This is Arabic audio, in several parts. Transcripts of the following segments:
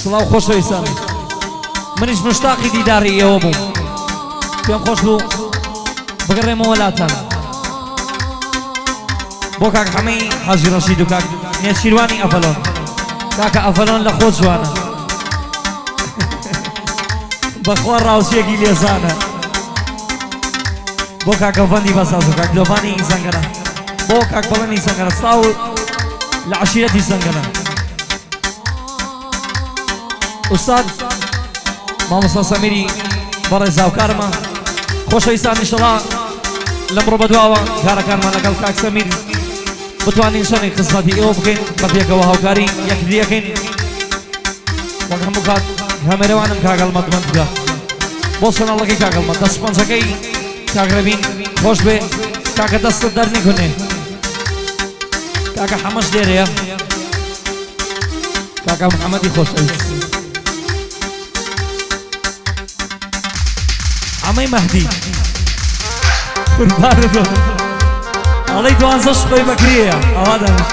سڵاو خۆشەویستان منیش مشتاقی دیداری ئێوە بووم پێم خۆش بوو بگەڕێمەوە وڵاتان بۆ کاک حەمەی حاجی ڕەشید و کاک نێچیروانی ئەڤەلۆن کاکە ئەڤەلۆن لە خۆ جوانە بەخوا ڕاوچێکی لێزانە بۆ کاک گەڤەندی بەساز و کاک دۆڤانی زەنگەنە بۆ کاک بەڵەنی زەنگەنە ساو لە عەشیرەتی زەنگەنە ئوستاد مامۆستا سەمیری بەڕێزاوکارمە خۆشەویستان ئینشەڵا لەمڕۆ بەدواوە کارەکانمان لەگەڵ کاک سەمیر بتوانین شەڕی خزمەتی ئێوە بکەین بە پێکەوە هاوکاری یەکدیەکەین وەک هەموو کات هەمێرەوانم کاگەڵمەت بکە بۆ چەناڵەکەی کاگەڵمەت دەست پەنجەکەی کاگرەبین خۆش بێ کاکە دەستت دەرنیکونێ کاکە حەمەش لێرەیە کاکە محەممەدی خۆشەویست عمەی مەهدی قوربانت ئەڵەی دوانزە شپەی بەکرێیە ئەوا دەنیش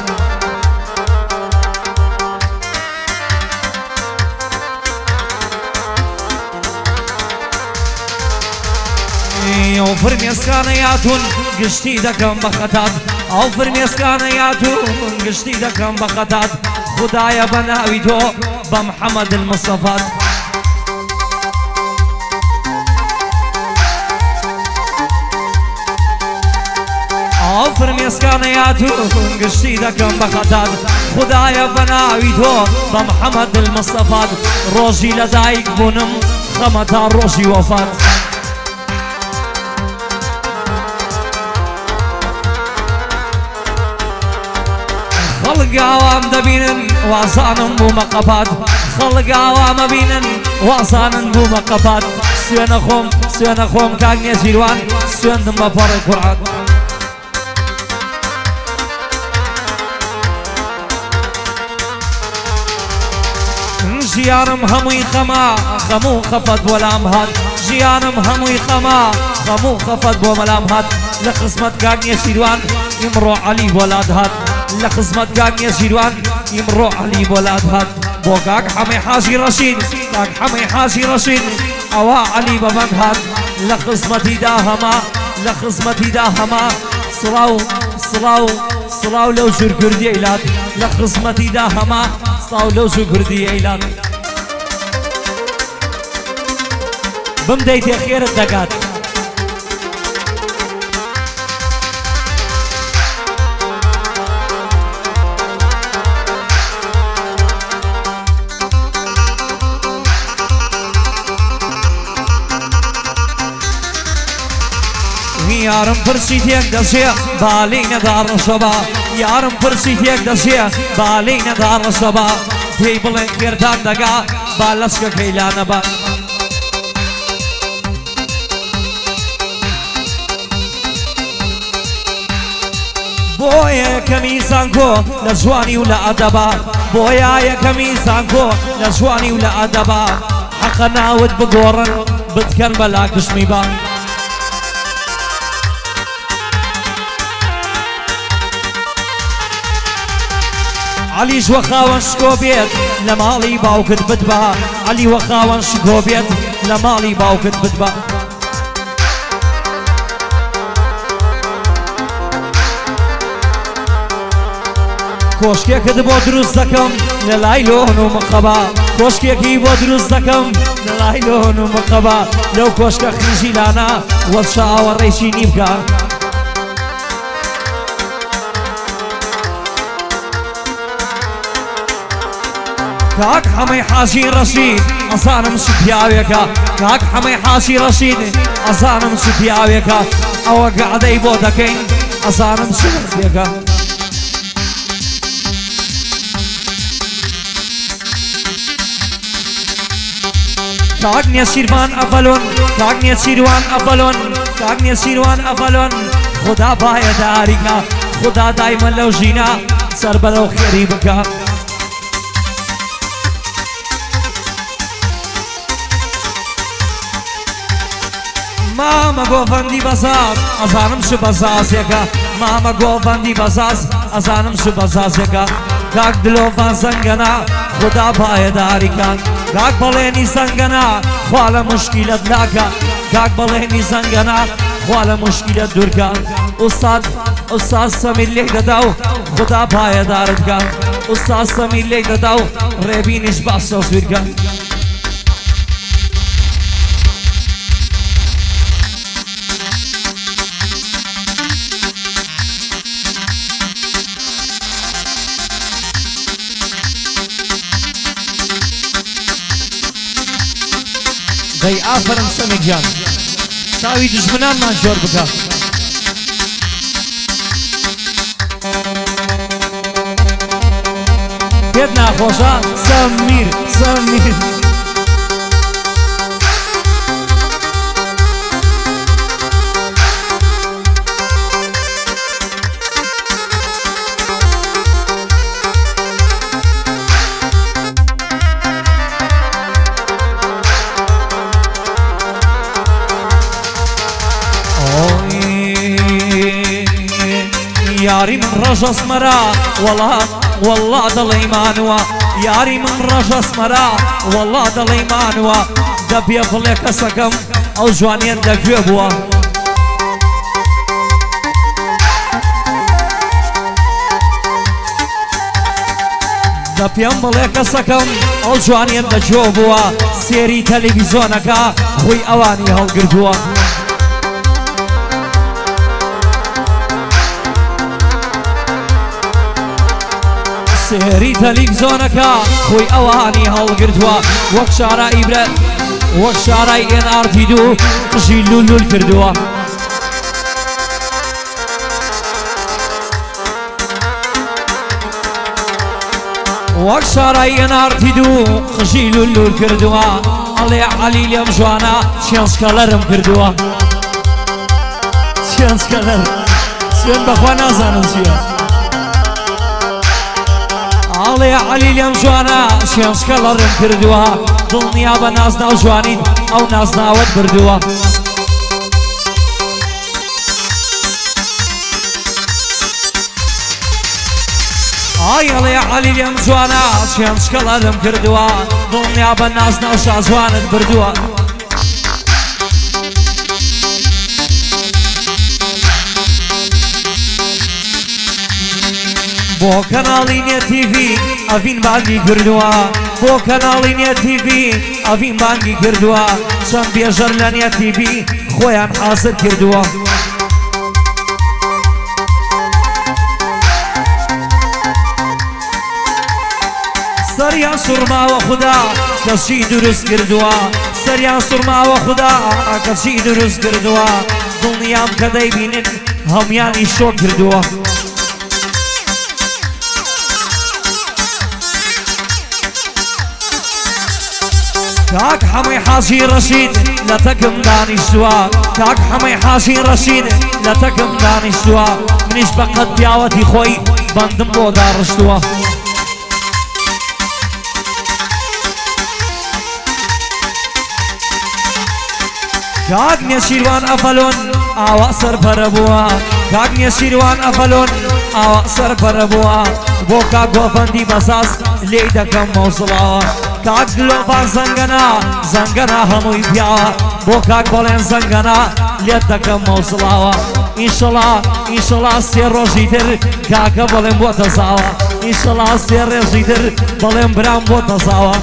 ئەو فرمێسکانە یاتون گشتی دەکەم بە خەتات ئەو فرمێسکانە یاتون گشتی دەکەم بە خەتات خودایە بە ناوی تۆ بە محەممەد المستەفات ئەو فرمێسکانە یاتون گشتی دەکەم بە خەتات خودایە بە ناوی تۆ بە محەممەد المستەفات ڕۆژی لە دایک بوونم خەمە تا ڕۆژی وەفات خەڵک ئاوام دەبینن وازانم بوومە قەپات خەڵک ئاوامە بینن وازانن بوومە قەپات سوێنە خۆم کاک نێچیروان سوێندم بە پەڕی قورعان ژیانم هەمووی خەما خەموو خەفەت بۆ لام هات ژیانم هەمووی خەما خەموو خەفەت بۆ مەلام هات لە خزمەت کاک نێچیروان ئیمڕۆ عەلی بۆ لات هات لە خزمەت کاک نێچیروان ئیمڕۆ عەلی بۆ لات هات بۆ کاک حەمەی حاجی ڕەشید کاک حەمەی حاجی ڕەشید ئەوا عەلی بەبەند هات لە خزمەتیدا هەما لە خزمەتیدا هەما سڵاو سڵاو سڵاو لەو ژور کوردی ئەیلات لە خزمەتیدا هەما سڵاو لەو ژور کوردی ئەیلات بمدەیتێ خێرت دەگات یارم پرسی تێک دەچێ باڵی نەداڕەشەبا یارم پرسی تێک دەچێ باڵی نەداڕەشەبا پێی بڵێن خێرتان دەگا با لەشکەکەی لا نەبا بۆ یەکەمی زانکۆ لە جوانی و لە ئەدەبا بۆ یەکەمی زانکۆ لە جوانی و لە ئەدەبا حەقە ناوت بگۆڕن بتکەن بەلا کشمی با عەلیش وە خاوەن شکۆ بێت لە ماڵی باوکت بتبا عەلی وە خاوەن شکۆ بێت لە ماڵی باوکت بتبا کۆشکێکت بۆ دروست دەکەم لە لای لۆن و مقەبا کۆشکێکی بۆ دروست دەکەم لە لای لۆن و مقەبا لەو کۆشکە خنجی لانا وە چاوەڕێکی نیبکە کاک حەمەی حاجی ڕەشید ئەزانم چ پیاوێکە کاک حەمەی حاجی ڕەشید ئەزانم چ پیاوێکە ئەوە گەعدەی بۆ دەکەین ئەزانم چ ڕێکە کاک نێچیروان ئەڤەلۆن کاک نێچیروان ئەڤەلۆن کاک نێچیروان ئەڤەلۆن خدا باە داریکە خدا دایمە لەو ژینە سەر بەرەو خێری بکە مامە گۆڤەندی بەزاز ئەزانم چ بەزازێکە مامە گۆڤەندی بەزاز ئەزانم چ بەزازێکە کاک دلۆڤان زەنگەنا خدا پایەداریکان کاک بەڵێنی زەنگەنا خوا لە مشکیلەت ناکە کاک بەڵێنی زەنگەنا خوا لە مشکیلەت دوورکان ئوستاد سەمیر لێک دەدا و خدا پایەدارت کات ئوستاد سەمیر لێک دەدا و ڕێبینیش باشە سوورکان دەی ئافرم سەمێک گیان چاوی دژمنانمان جۆر بکە پێت ناخۆشە سەمیر یاری من ڕەش ئەسمەرا وەڵا دڵەیمانوە یاری من ڕەش ئەسمەرا وەڵا دڵەیمانوە دەبێ بڵێ کەسەکەم ئەو جوانیان لەکوێ بووە دەپێم بڵێ کەسەکەم ئەو جوانیان لەکوێ بووە سێری تەلەڤیزۆنەکە خۆی ئەوانی هەڵگرتووە سێری تەلەڤیزۆنەکە خۆی ئەوانی هەڵگرتووە وەک شارای برە وەک شارای NRT2 قژی لولول کردووە وەک شارای NRT2 قژی لولول کردووە ئەڵێ عەلی لێم جوانە چێنسکەلەرم کردووە چێنسکەلەر سوێن بەخوا نازانم چییە ئاڵێ عەلی لێم جوانە شێنسکەلەرم کردووە دڵنیا بە نازنا و جوانین ئەو نازناوەت بردووە ئای ئەڵێ عەلی لێم جوانە شێنسکەلەرم کردووە دڵنیا بە نازنا و شازوانت بردووە بۆ کەناڵی نێت TV ئەڤین بانگی کردووە بۆ کەناڵی نێت TV ئەڤین بانگی کردووە چەند بێژەر لە نێت TV خۆیان حازر کردووە سەریان سوڕماوە خوددا کەسی دروست کردووە سەریان سوڕماوە خوددا کەسی دروست کردووە دڵنیام کە دەیبینن هەمویانی شۆ کردووە کاک حەمەی حاجی ڕەشید لە تەکم دانیشتووە کاک حەمەی حاجی ڕەشید لە تەکم دانیشتووە منیش بە قەت پیاوەتی خۆی بەندم بۆ داڕشتووە کاک نێچیروان ئەفەلۆن ئاوا سەرپەرە بووە کاک نێچیروان ئەفەلۆن ئاوا سەرپەرە بووە بۆ کاک گۆفەندی بەساس لێی دەکەم مەوزڵاوە کاک دلۆڤان زەنگەنا هەمووی پیاوە بۆ کاک بەڵێن زەنگەنا لێت دەکەم مەوزڵاوە ئینشەڵا سێ ڕۆژی تر کاکە بەڵێم بۆ تەزاوە ئینشەڵا سێ ڕێژی تر بەڵێم برام بۆ تەزاوە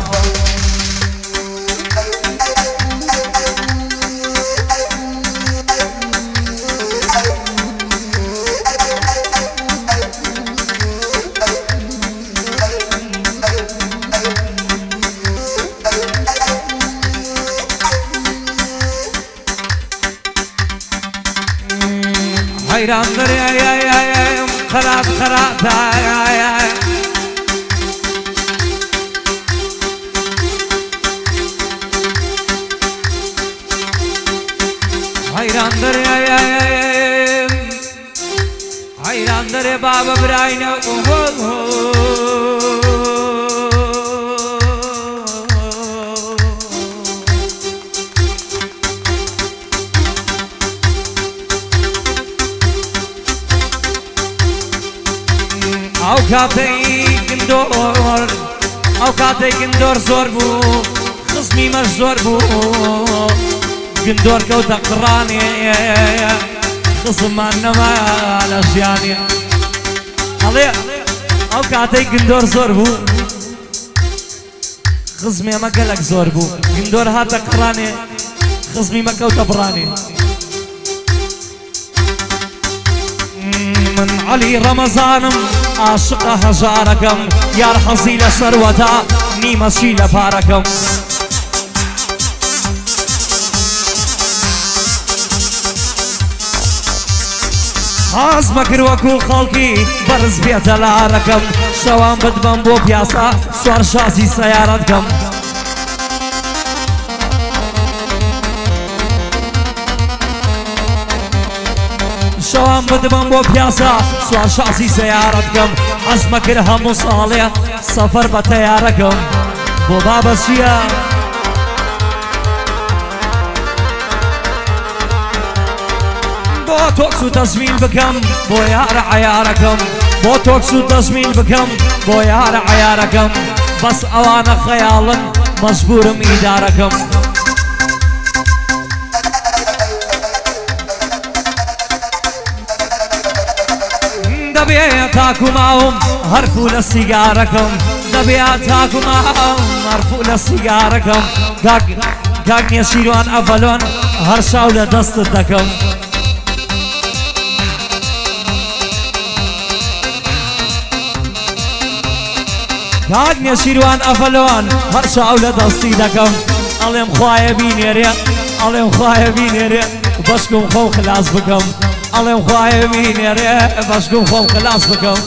حیران دەرێ خەرات حیران دەرێ بابە براینە ئەو کاتەی گندۆر ئەو کاتێک گندۆر زۆر بوو خزمی مەش زۆر بوو گندۆر کەوتە قڕانێ خزممان نەما لە ژیانێ ئەڵێ ئەو کاتەی گندۆر زۆر بوو خزمی ئەمە گەلک زۆر بوو گندۆر هاتە قڕانێ خزمی مەکەوتە بڕانێ من علی ڕەمەزانم عاشقە هەژارەکەم یار حەزی لە سەروەتا نیمەشی لە پارەکەم حاز مەکر وەکو خەڵکی بەرز بێتە لارەکەم شەوان بدبم بۆ پیاسە سوار شازی سەیارەتکەم شەوان بدبم بۆ پیاسە سوار شازی سەیارەتکەم حەز مەکر هەموو ساڵێ سەفەر بە تەیارەکەم بۆ بابە چییە؟ بۆ تۆکس و تەزمین بکەم بۆ یارە عەیارەکەم بۆ تۆکس و تەزمین بکەم بۆ یارە عەیارەکەم بەس ئەوانە خەیاڵن مەجبورم ئیدارەکەم دەبێت تاکو ماوم هەرفوو لە سیگارەکەم دەبێت تاکو ماوم هەرفوو لە سیگارەکەم کاک نێشیروان ئەڤەلۆن هەر شاو لە دەستت دەکەم کاک نێشیروان ئەڤەلۆن هەر شاو لە دەستی دەکەم ئەڵێم خوایە بینێرێ ئەڵێم خوایە بینێرێ بەشکم خۆم خلاص بکەم ئەڵێم خوایە بینێرێ بەشکم خۆم خلاص بکەم